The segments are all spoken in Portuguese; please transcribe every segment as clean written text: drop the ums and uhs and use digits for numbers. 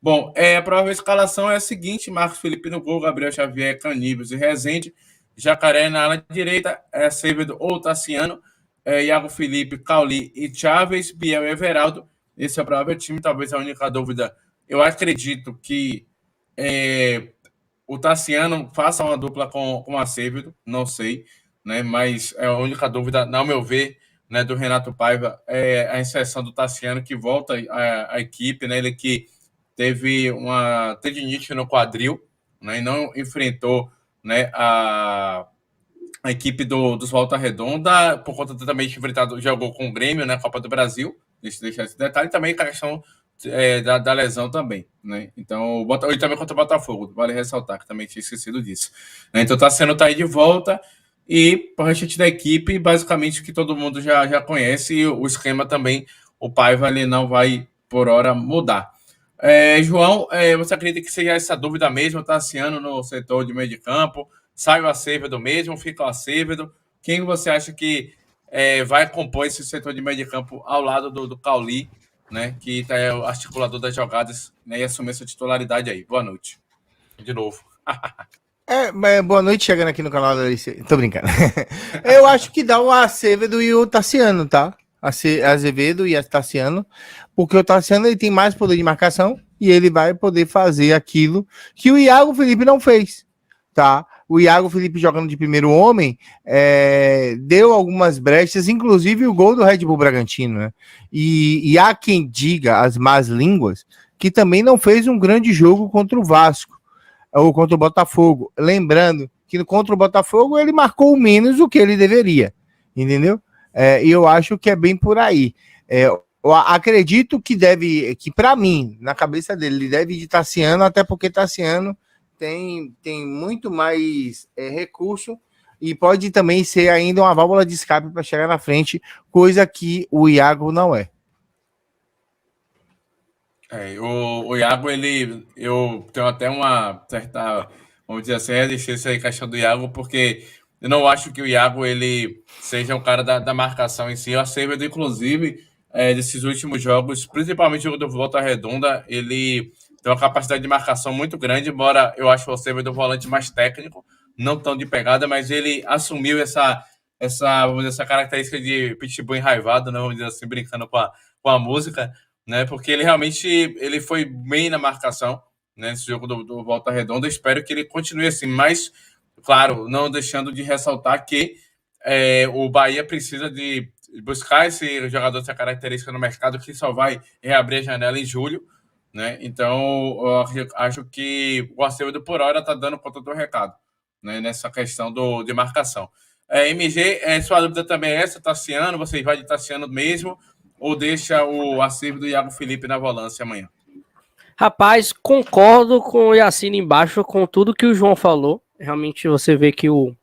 Bom, a provável escalação é a seguinte: Marcos Felipe no gol, Gabriel Xavier, Caníbios e Rezende, Jacaré na ala direita, Sevedo ou Tassiano, Iago Felipe, Cauli e Chaves, Biel e Everaldo. Esse é o provável time, talvez a única dúvida. Eu acredito que o Tassiano faça uma dupla com o Acevedo, não sei, né? Mas é a única dúvida, ao meu ver, né, do Renato Paiva, é a inserção do Tassiano, que volta à equipe, né? Ele que teve uma tendinite no quadril, né? E não enfrentou, né, a equipe dos Volta Redonda, por conta de também enfrentado, jogou com o Grêmio na Copa do Brasil, deixar esse detalhe, também a questão da lesão também, né? Então, e também contra o Botafogo, vale ressaltar, que também tinha esquecido disso. Né? Então, tá sendo aí de volta, e o restante da equipe, basicamente, que todo mundo já conhece, e o esquema também, o Paiva ele não vai, por hora, mudar. João, você acredita que seja essa dúvida mesmo, Tassiano no setor de meio de campo? Sai o Acevedo mesmo, fica o Acevedo? Quem você acha que vai compor esse setor de meio de campo ao lado do Cauli, né, que é o articulador das jogadas, né, e assumir essa titularidade aí? Boa noite. De novo. Mas boa noite, chegando aqui no canal da Alice. Tô brincando. Eu acho que dá o Acevedo e o Tassiano, tá? Azevedo e Tassiano, porque o Tassiano ele tem mais poder de marcação e ele vai poder fazer aquilo que o Iago Felipe não fez, tá? O Iago Felipe jogando de primeiro homem deu algumas brechas, inclusive o gol do Red Bull Bragantino, né? E há quem diga as más línguas que também não fez um grande jogo contra o Vasco ou contra o Botafogo. Lembrando que contra o Botafogo ele marcou menos do que ele deveria, entendeu? E eu acho que é bem por aí. Eu acredito que para mim, na cabeça dele, ele deve ir de Tassiano, até porque Tassiano tem muito mais recurso e pode também ser ainda uma válvula de escape para chegar na frente, coisa que o Iago não é. O Iago, eu tenho até uma certa, vamos dizer assim, resistência aí, questão do Iago, porque eu não acho que o Iago, ele seja um cara da marcação em si. O Acevedo, inclusive, desses últimos jogos, principalmente o jogo do Volta Redonda, ele tem uma capacidade de marcação muito grande, embora eu acho o Acevedo o volante mais técnico, não tão de pegada, mas ele assumiu vamos dizer, essa característica de pitbull enraivado, né, vamos dizer assim, brincando com a música, né? Porque ele realmente ele foi bem na marcação, né, nesse jogo do Volta Redonda. Espero que ele continue assim, mas, claro, não deixando de ressaltar que o Bahia precisa de buscar esse jogador dessa característica no mercado, que só vai reabrir a janela em julho, né? Então, eu acho que o Acevedo, por hora, está dando conta do recado, né, nessa questão de marcação. MG, sua dúvida também é essa, Tassiano? Você vai de Tassiano mesmo? Ou deixa o acervo do Iago Felipe na volância amanhã? Rapaz, concordo com o Yassine embaixo, com tudo que o João falou. Realmente você vê que o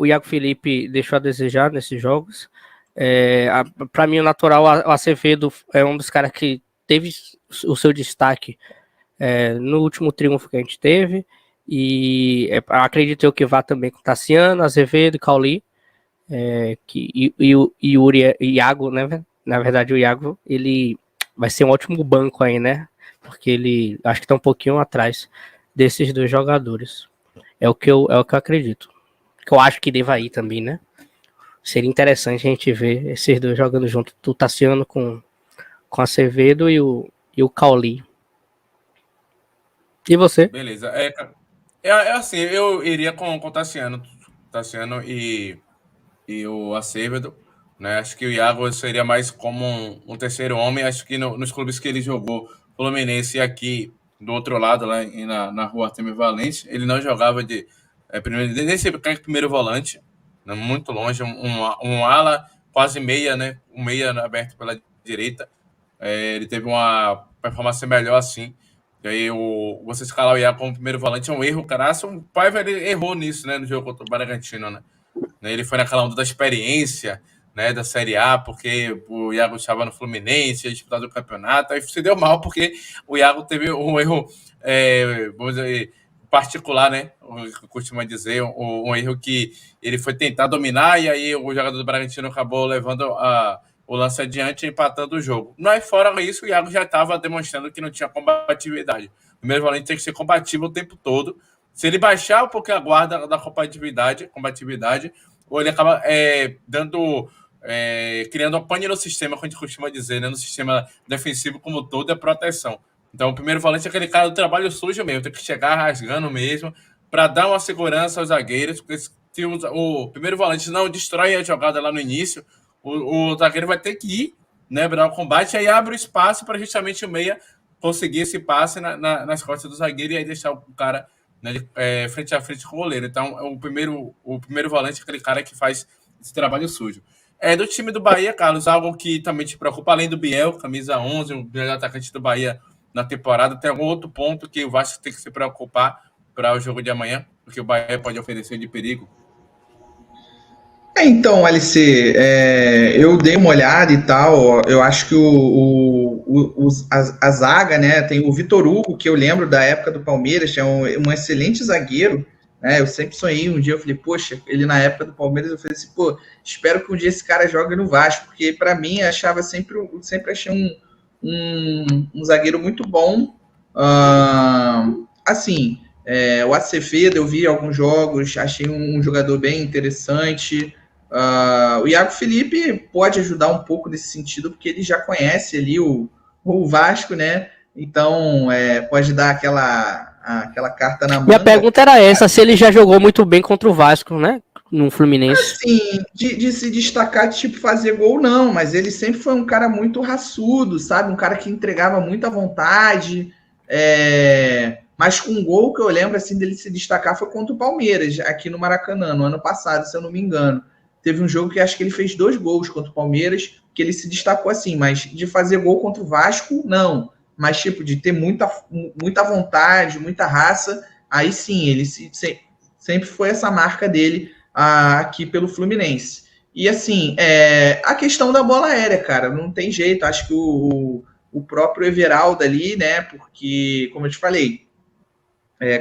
Iago Felipe deixou a desejar nesses jogos. Para mim, o natural, o Acevedo é um dos caras que teve o seu destaque no último triunfo que a gente teve. E acredito eu que vá também com Tassiano, Azevedo e Cauli. E o Iago, né? Na verdade, o Iago, ele vai ser um ótimo banco aí, né? Porque ele acho que tá um pouquinho atrás desses dois jogadores. É o que eu acredito. Que eu acho que deva ir também, né? Seria interessante a gente ver esses dois jogando junto, o Tassiano com Acevedo e o Cauli. E você? Beleza. Assim, eu iria com o Tassiano e o Acevedo, né? Acho que o Iago seria mais como um terceiro homem. Acho que nos clubes que ele jogou, Fluminense e aqui do outro lado, lá na rua Artemio Valente, ele não jogava nesse primeiro volante, né? Muito longe, um ala quase meia, né? Um meia aberto pela direita. Ele teve uma performance melhor assim. E aí, você escalar o Iago como primeiro volante é um erro, cara. O Paiva ele errou nisso, né? No jogo contra o Bragantino, né? Ele foi naquela onda da experiência, né, da Série A, porque o Iago estava no Fluminense, disputado o campeonato, aí se deu mal porque o Iago teve um erro, vamos dizer, particular, né, costuma dizer, um erro que ele foi tentar dominar e aí o jogador do Bragantino acabou levando o lance adiante, empatando o jogo. Não é fora isso, o Iago já estava demonstrando que não tinha combatividade. O primeiro volante tem que ser compatível o tempo todo. Se ele baixar um pouquinho a guarda da combatividade, ou ele acaba criando uma pane no sistema, como a gente costuma dizer, né? No sistema defensivo como todo, é proteção. Então, o primeiro volante é aquele cara do trabalho sujo mesmo, tem que chegar rasgando mesmo, para dar uma segurança aos zagueiros, porque se o primeiro volante não destrói a jogada lá no início, o zagueiro vai ter que ir, né, para o combate, aí abre o espaço para justamente o meia conseguir esse passe nas costas do zagueiro e aí deixar o cara, né, frente a frente com o goleiro. Então, o primeiro volante é aquele cara que faz esse trabalho sujo. Do time do Bahia, Carlos, algo que também te preocupa, além do Biel, camisa 11, o melhor atacante do Bahia na temporada, tem algum outro ponto que o Vasco tem que se preocupar para o jogo de amanhã, porque o Bahia pode oferecer de perigo? Então, Alice, eu dei uma olhada e tal, eu acho que a zaga, né, tem o Vitor Hugo, que eu lembro da época do Palmeiras, é um excelente zagueiro, né, eu sempre sonhei um dia, eu falei, poxa, ele na época do Palmeiras, eu falei assim, pô, espero que um dia esse cara jogue no Vasco, porque para mim, sempre achei um zagueiro muito bom, assim, o Acevedo, eu vi alguns jogos, achei um jogador bem interessante. O Iago Felipe pode ajudar um pouco nesse sentido, porque ele já conhece ali o Vasco, né? Então, pode dar aquela carta na manga. Minha pergunta era essa, se ele já jogou muito bem contra o Vasco, né? No Fluminense. Assim, de se destacar, tipo, fazer gol, não, mas ele sempre foi um cara muito raçudo, sabe? Um cara que entregava muita vontade, mas com gol que eu lembro, assim, dele se destacar foi contra o Palmeiras, aqui no Maracanã, no ano passado, se eu não me engano. Teve um jogo que acho que ele fez 2 gols contra o Palmeiras, que ele se destacou assim, mas de fazer gol contra o Vasco, não. Mas, tipo, de ter muita vontade, muita raça, aí sim, ele sempre foi essa marca dele aqui pelo Fluminense. E, assim, a questão da bola aérea, cara, não tem jeito. Acho que o próprio Everaldo ali, né, porque, como eu te falei,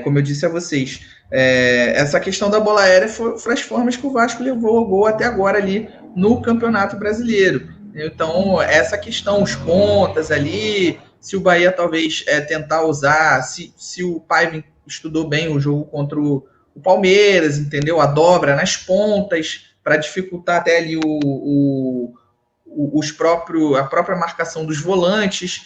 como eu disse a vocês, essa questão da bola aérea foi as formas que o Vasco levou o gol até agora ali no Campeonato Brasileiro. Então, essa questão, os pontas ali, se o Bahia talvez tentar usar, se o Paiva estudou bem o jogo contra o Palmeiras, entendeu? A dobra nas pontas, para dificultar até ali a própria marcação dos volantes.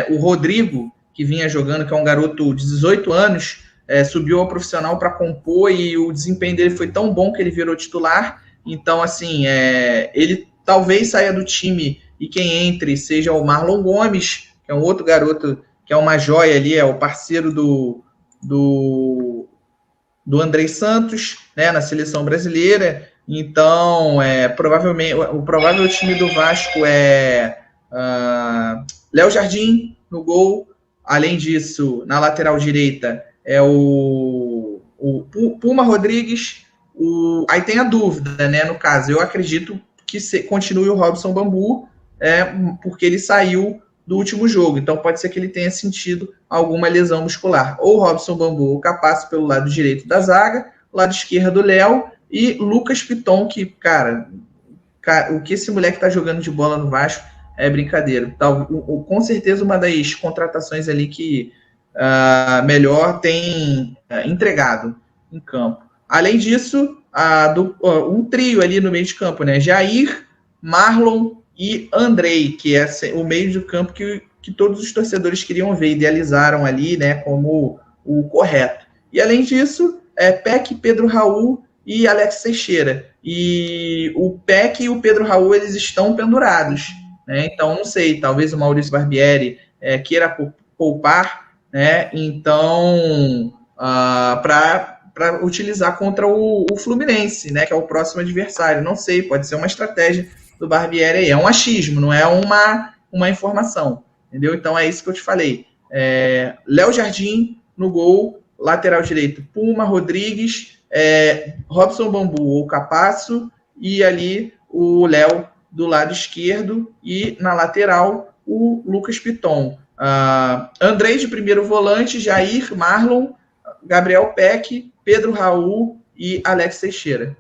O Rodrigo, que vinha jogando, que é um garoto de 18 anos, subiu ao profissional para compor e o desempenho dele foi tão bom que ele virou titular. Então, assim, ele talvez saia do time e quem entre seja o Marlon Gomes, que é um outro garoto que é uma joia ali, é o parceiro do Andrei Santos, né, na seleção brasileira. Então, provavelmente, o provável time do Vasco Léo Jardim no gol. Além disso, na lateral direita o Puma Rodrigues. Aí tem a dúvida, né? No caso, eu acredito que continue o Robson Bambu, porque ele saiu do último jogo. Então pode ser que ele tenha sentido alguma lesão muscular. Ou Robson Bambu ou Capasso pelo lado direito da zaga, lado esquerdo Léo e Lucas Piton, que, cara, o que esse moleque tá jogando de bola no Vasco é brincadeira. Com certeza uma das contratações ali que melhor tem entregado em campo. Além disso, um trio ali no meio de campo, né? Jair, Marlon e Andrei, que é o meio de campo que todos os torcedores queriam ver, idealizaram ali, né, como o correto. E além disso, Peck, Pedro Raul e Alex Teixeira. E o Peck e o Pedro Raul, eles estão pendurados, né? Então, não sei, talvez o Maurício Barbieri queira poupar, né? Então, para utilizar contra o Fluminense, né, que é o próximo adversário. Não sei, pode ser uma estratégia do Barbieri aí. É um achismo, não é uma informação, entendeu? Então é isso que eu te falei. Léo Jardim no gol, lateral direito Puma, Rodrigues, Robson Bambu ou Capasso, e ali o Léo do lado esquerdo, e na lateral o Lucas Piton. Andrei de primeiro volante, Jair, Marlon, Gabriel Peck, Pedro Raul e Alex Teixeira.